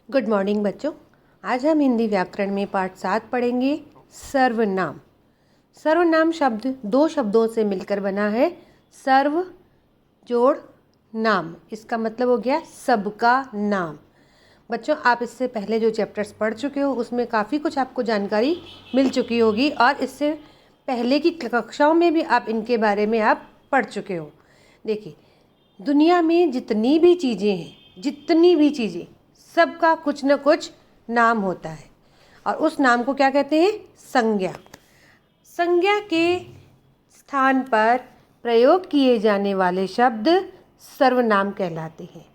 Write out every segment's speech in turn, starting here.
Good morning बच्चों। आज हम हिंदी व्याकरण में पाठ 7 पढ़ेंगे। सर्वनाम। सर्वनाम शब्द दो शब्दों से मिलकर बना है। सर्व जोड़ नाम, इसका मतलब हो गया सबका नाम। बच्चों, आप इससे पहले जो चैप्टर्स पढ़ चुके हो उसमें काफ़ी कुछ आपको जानकारी मिल चुकी होगी और इससे पहले की कक्षाओं में भी आप इनके बारे में आप पढ़ चुके हो। देखिए, दुनिया में जितनी भी चीज़ें सबका कुछ न कुछ नाम होता है और उस नाम को क्या कहते हैं? संज्ञा। संज्ञा के स्थान पर प्रयोग किए जाने वाले शब्द सर्वनाम कहलाते हैं।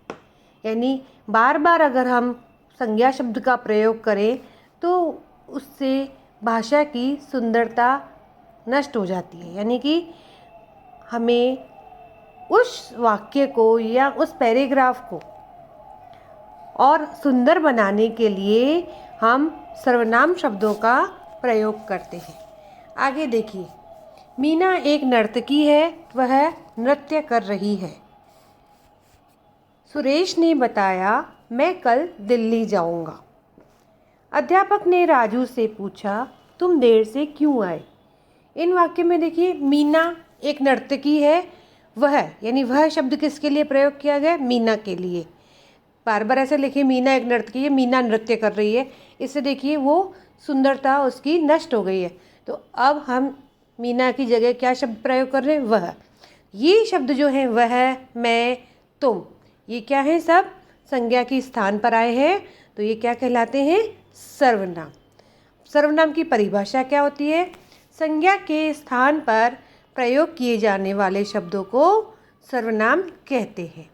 यानी बार बार अगर हम संज्ञा शब्द का प्रयोग करें तो उससे भाषा की सुंदरता नष्ट हो जाती है। यानी कि हमें उस वाक्य को या उस पैराग्राफ को और सुंदर बनाने के लिए हम सर्वनाम शब्दों का प्रयोग करते हैं। आगे देखिए, मीना एक नर्तकी है, वह नृत्य कर रही है। सुरेश ने बताया, मैं कल दिल्ली जाऊंगा। अध्यापक ने राजू से पूछा, तुम देर से क्यों आए? इन वाक्य में देखिए, मीना एक नर्तकी है, वह यानी वह शब्द किसके लिए प्रयोग किया गया? मीना के लिए। बार बार ऐसे लिखिए, मीना एक नर्तकी है, मीना नृत्य कर रही है। इससे देखिए वो सुंदरता उसकी नष्ट हो गई है। तो अब हम मीना की जगह क्या शब्द प्रयोग कर रहे हैं? वह। ये शब्द जो है वह, मैं, तुम, ये क्या है? सब संज्ञा के स्थान पर आए हैं, तो ये क्या कहलाते हैं? सर्वनाम। सर्वनाम की परिभाषा क्या होती है? संज्ञा के स्थान पर प्रयोग किए जाने वाले शब्दों को सर्वनाम कहते हैं।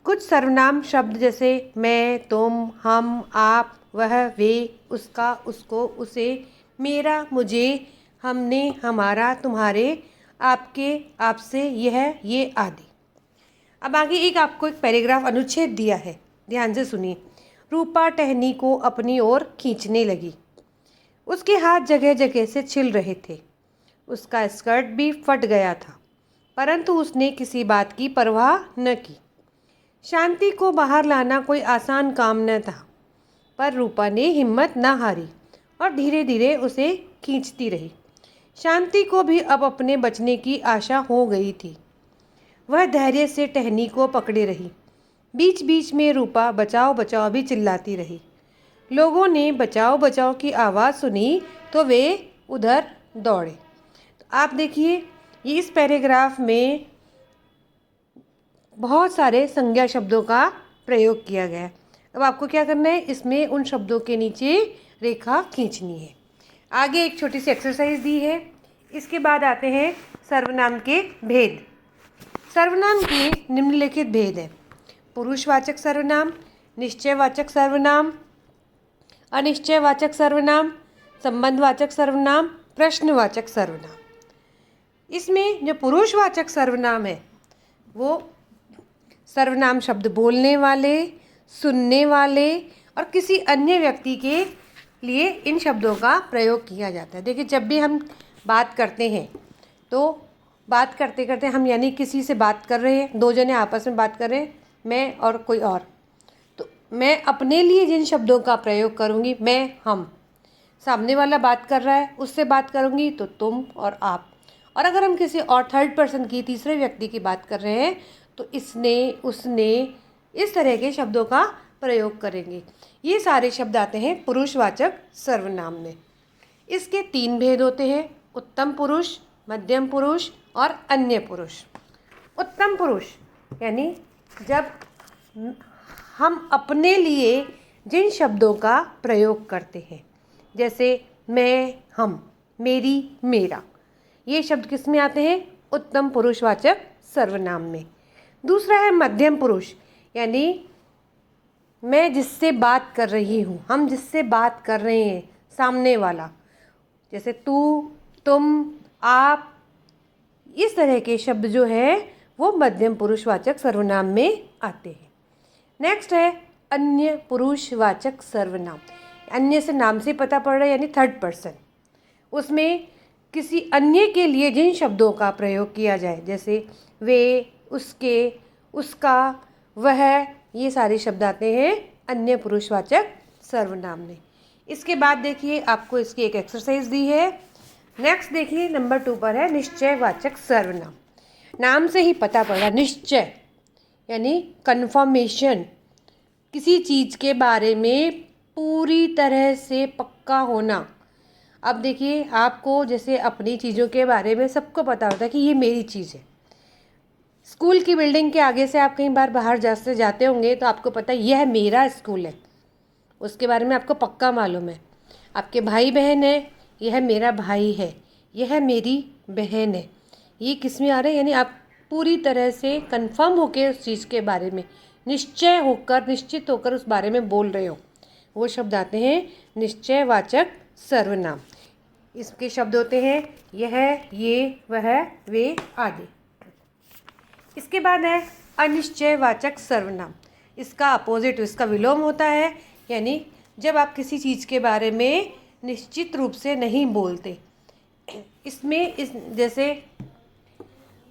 कुछ सर्वनाम शब्द जैसे मैं, तुम, हम, आप, वह, वे, उसका, उसको, उसे, मेरा, मुझे, हमने, हमारा, तुम्हारे, आपके, आपसे, यह, ये आदि। अब आगे आपको एक पैराग्राफ अनुच्छेद दिया है, ध्यान से सुनिए। रूपा टहनी को अपनी ओर खींचने लगी। उसके हाथ जगह जगह से छिल रहे थे। उसका स्कर्ट भी फट गया था, परंतु उसने किसी बात की परवाह न की। शांति को बाहर लाना कोई आसान काम न था, पर रूपा ने हिम्मत न हारी और धीरे धीरे उसे खींचती रही। शांति को भी अब अपने बचने की आशा हो गई थी। वह धैर्य से टहनी को पकड़े रही। बीच बीच में रूपा बचाओ बचाओ भी चिल्लाती रही। लोगों ने बचाओ बचाओ की आवाज़ सुनी तो वे उधर दौड़े। तो आप देखिए, ये इस पैराग्राफ में बहुत सारे संज्ञा शब्दों का प्रयोग किया गया है। अब आपको क्या करना है? इसमें उन शब्दों के नीचे रेखा खींचनी है। आगे एक छोटी सी एक्सरसाइज दी है। इसके बाद आते हैं सर्वनाम के भेद। सर्वनाम के निम्नलिखित भेद हैं: पुरुषवाचक सर्वनाम, निश्चयवाचक सर्वनाम, अनिश्चयवाचक सर्वनाम, संबंधवाचक सर्वनाम, प्रश्नवाचक सर्वनाम। इसमें जो पुरुषवाचक सर्वनाम है वो सर्वनाम शब्द बोलने वाले, सुनने वाले और किसी अन्य व्यक्ति के लिए इन शब्दों का प्रयोग किया जाता है। देखिए, जब भी हम बात करते हैं तो बात करते करते हम यानी किसी से बात कर रहे हैं, दो जने आपस में बात कर रहे हैं, मैं और कोई और, तो मैं अपने लिए जिन शब्दों का प्रयोग करूँगी, मैं, हम, सामने वाला बात कर रहा है उससे बात करूँगी तो तुम और आप, और अगर हम किसी और थर्ड पर्सन की, तीसरे व्यक्ति की बात कर रहे हैं तो इसने, उसने, इस तरह के शब्दों का प्रयोग करेंगे। ये सारे शब्द आते हैं पुरुषवाचक सर्वनाम में। इसके 3 भेद होते हैं: उत्तम पुरुष, मध्यम पुरुष और अन्य पुरुष। उत्तम पुरुष यानी जब हम अपने लिए जिन शब्दों का प्रयोग करते हैं, जैसे मैं, हम, मेरी, मेरा, ये शब्द किस में आते हैं? उत्तम पुरुषवाचक सर्वनाम में। दूसरा है मध्यम पुरुष, यानी मैं जिससे बात कर रही हूँ, हम जिससे बात कर रहे हैं, सामने वाला, जैसे तू, तुम, आप, इस तरह के शब्द जो है वो मध्यम पुरुषवाचक सर्वनाम में आते हैं। नेक्स्ट है अन्य पुरुषवाचक सर्वनाम। अन्य से नाम से पता पड़ रहा है, यानी थर्ड पर्सन। उसमें किसी अन्य के लिए जिन शब्दों का प्रयोग किया जाए, जैसे वे, उसके, उसका, वह, ये सारे शब्द आते हैं अन्य पुरुषवाचक सर्वनाम में। इसके बाद देखिए आपको इसकी एक एक्सरसाइज दी है। नेक्स्ट देखिए नंबर 2 पर है निश्चयवाचक सर्वनाम। नाम से ही पता पड़ा, निश्चय यानी कन्फर्मेशन, किसी चीज़ के बारे में पूरी तरह से पक्का होना। अब देखिए आपको जैसे अपनी चीज़ों के बारे में सबको पता होता है कि ये मेरी चीज़ है। स्कूल की बिल्डिंग के आगे से आप कहीं बार बाहर जाते होंगे तो आपको पता है यह मेरा स्कूल है, उसके बारे में आपको पक्का मालूम है। आपके भाई बहन है, यह मेरा भाई है, यह मेरी बहन है। ये किस में आ रहा है, यानी आप पूरी तरह से कंफर्म होकर उस चीज़ के बारे में निश्चय होकर, निश्चित होकर उस बारे में बोल रहे हो, वो शब्द आते हैं निश्चयवाचक सर्वनाम। इसके शब्द होते हैं यह, ये, वह, वे आदि। इसके बाद है अनिश्चयवाचक सर्वनाम। इसका अपोजिट, इसका विलोम होता है, यानी जब आप किसी चीज़ के बारे में निश्चित रूप से नहीं बोलते। इसमें जैसे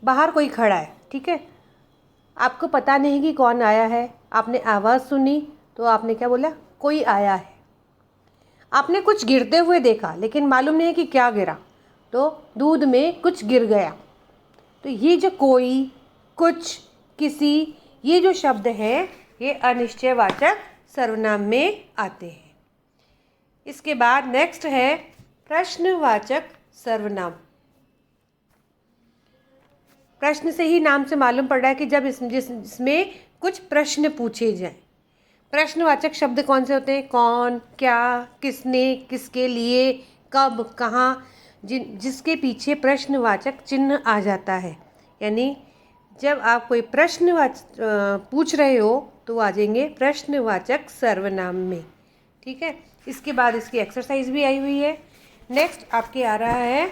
बाहर कोई खड़ा है, ठीक है, आपको पता नहीं कि कौन आया है, आपने आवाज़ सुनी तो आपने क्या बोला, कोई आया है। आपने कुछ गिरते हुए देखा लेकिन मालूम नहीं है कि क्या गिरा, तो दूध में कुछ गिर गया। तो ये जो कोई, कुछ, किसी, ये जो शब्द हैं ये अनिश्चयवाचक सर्वनाम में आते हैं। इसके बाद नेक्स्ट है प्रश्नवाचक सर्वनाम। प्रश्न से ही नाम से मालूम पड़ रहा है कि जब इसमें कुछ प्रश्न पूछे जाएं। प्रश्नवाचक शब्द कौन से होते हैं, कौन, क्या, किसने, किसके लिए, कब, कहाँ, जिसके पीछे प्रश्नवाचक चिन्ह आ जाता है। यानी जब आप कोई प्रश्न पूछ रहे हो तो आ जाएंगे प्रश्नवाचक सर्वनाम में, ठीक है। इसके बाद इसकी एक्सरसाइज भी आई हुई है। नेक्स्ट आपके आ रहा है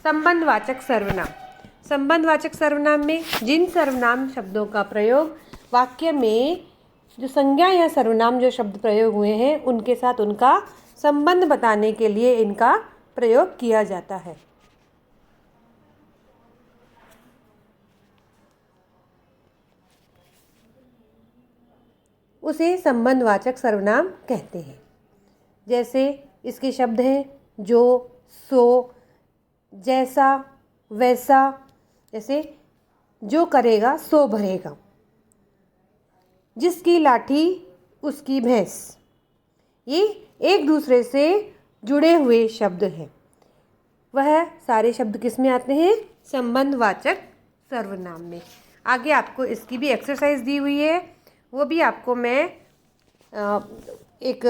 संबंधवाचक सर्वनाम। संबंधवाचक सर्वनाम में जिन सर्वनाम शब्दों का प्रयोग वाक्य में, जो संज्ञा या सर्वनाम जो शब्द प्रयोग हुए हैं उनके साथ उनका संबंध बताने के लिए इनका प्रयोग किया जाता है। उसे संबंधवाचक सर्वनाम कहते हैं। जैसे इसके शब्द हैं जो, सो, जैसा, वैसा। जैसे जो करेगा सो भरेगा, जिसकी लाठी उसकी भैंस। ये एक दूसरे से जुड़े हुए शब्द हैं। वह सारे शब्द किस में आते हैं, संबंधवाचक सर्वनाम में। आगे आपको इसकी भी एक्सरसाइज दी हुई है, वो भी आपको मैं एक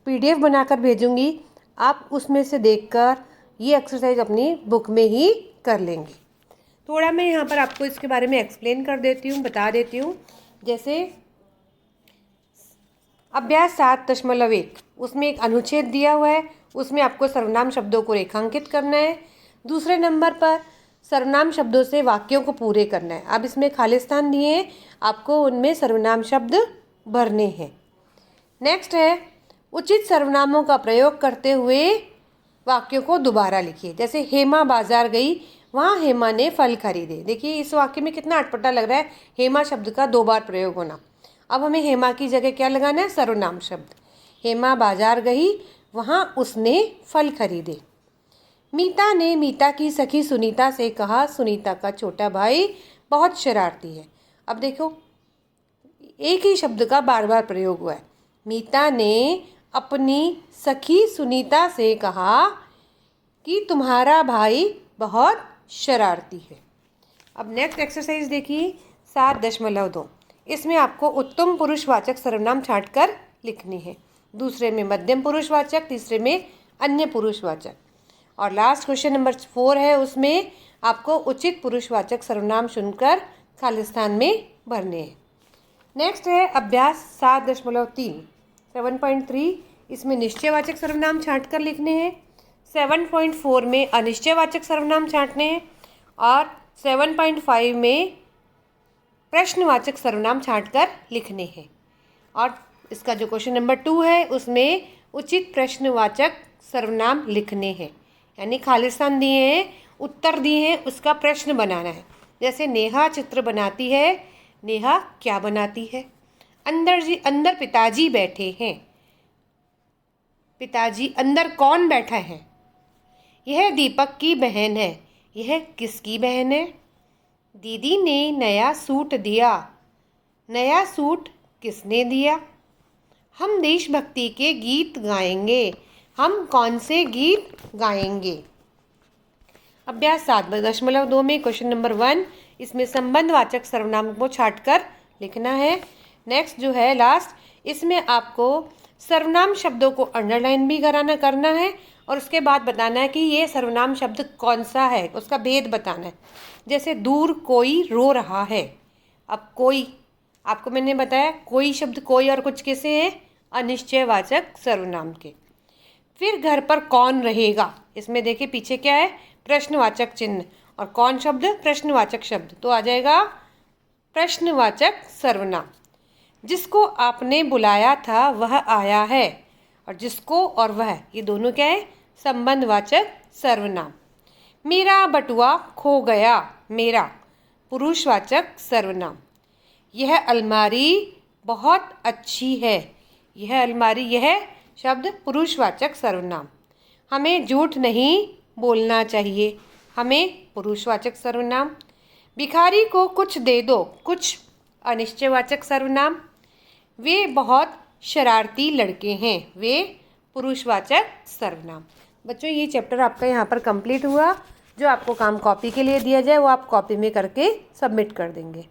PDF बनाकर भेजूंगी। आप उसमें से देखकर ये एक्सरसाइज अपनी बुक में ही कर लेंगे। थोड़ा मैं यहाँ पर आपको इसके बारे में एक्सप्लेन कर देती हूँ, बता देती हूँ। जैसे अभ्यास 7.1 उसमें एक अनुच्छेद दिया हुआ है, उसमें आपको सर्वनाम शब्दों को रेखांकित करना है। दूसरे नंबर पर सर्वनाम शब्दों से वाक्यों को पूरे करना है। अब इसमें खाली स्थान दिए हैं, आपको उनमें सर्वनाम शब्द भरने हैं। नेक्स्ट है उचित सर्वनामों का प्रयोग करते हुए वाक्यों को दोबारा लिखिए। जैसे हेमा बाजार गई, वहाँ हेमा ने फल खरीदे। देखिए इस वाक्य में कितना अटपटा लग रहा है, हेमा शब्द का 2 बार प्रयोग होना। अब हमें हेमा की जगह क्या लगाना है, सर्वनाम शब्द। हेमा बाजार गई, वहाँ उसने फल खरीदे। मीता ने मीता की सखी सुनीता से कहा, सुनीता का छोटा भाई बहुत शरारती है। अब देखो एक ही शब्द का बार बार प्रयोग हुआ है। मीता ने अपनी सखी सुनीता से कहा कि तुम्हारा भाई बहुत शरारती है। अब नेक्स्ट एक्सरसाइज देखिए 7.2। इसमें आपको उत्तम पुरुषवाचक सर्वनाम छांटकर लिखनी है। दूसरे में मध्यम पुरुषवाचक, तीसरे में अन्य पुरुषवाचक, और लास्ट क्वेश्चन नंबर 4 है, उसमें आपको उचित पुरुषवाचक सर्वनाम चुनकर खाली स्थान में भरने हैं। नेक्स्ट है अभ्यास 7.3 7.3। इसमें निश्चयवाचक सर्वनाम छांटकर लिखने हैं। 7.4 में अनिश्चयवाचक सर्वनाम छांटने हैं और 7.5 में प्रश्नवाचक सर्वनाम छांटकर लिखने हैं। और इसका जो क्वेश्चन नंबर 2 है उसमें उचित प्रश्नवाचक सर्वनाम लिखने हैं, यानी खाली स्थान दिए हैं, उत्तर दिए हैं, उसका प्रश्न बनाना है। जैसे नेहा चित्र बनाती है, नेहा क्या बनाती है। अंदर पिताजी बैठे हैं, पिताजी अंदर कौन बैठा है। यह दीपक की बहन है, यह किसकी बहन है। दीदी ने नया सूट दिया, नया सूट किसने दिया। हम देशभक्ति के गीत गाएंगे, हम कौन से गीत गाएंगे। अभ्यास 7.2 में क्वेश्चन नंबर 1, इसमें संबंधवाचक सर्वनाम को छांटकर लिखना है। नेक्स्ट जो है लास्ट, इसमें आपको सर्वनाम शब्दों को अंडरलाइन भी करना है और उसके बाद बताना है कि ये सर्वनाम शब्द कौन सा है, उसका भेद बताना है। जैसे दूर कोई रो रहा है। अब कोई, आपको मैंने बताया कोई शब्द कोई और कुछ कैसे हैं, अनिश्चयवाचक सर्वनाम के। फिर घर पर कौन रहेगा, इसमें देखिए पीछे क्या है, प्रश्नवाचक चिन्ह, और कौन शब्द प्रश्नवाचक शब्द, तो आ जाएगा प्रश्नवाचक सर्वनाम। जिसको आपने बुलाया था वह आया है, और जिसको और वह ये दोनों क्या है, संबंधवाचक सर्वनाम। मेरा बटुआ खो गया, मेरा पुरुषवाचक सर्वनाम। यह अलमारी बहुत अच्छी है, यह अलमारी, यह शब्द पुरुषवाचक सर्वनाम। हमें झूठ नहीं बोलना चाहिए, हमें पुरुषवाचक सर्वनाम। भिखारी को कुछ दे दो, कुछ अनिश्चयवाचक सर्वनाम। वे बहुत शरारती लड़के हैं, वे पुरुषवाचक सर्वनाम। बच्चों ये चैप्टर आपका यहाँ पर कंप्लीट हुआ। जो आपको काम कॉपी के लिए दिया जाए वो आप कॉपी में करके सबमिट कर देंगे।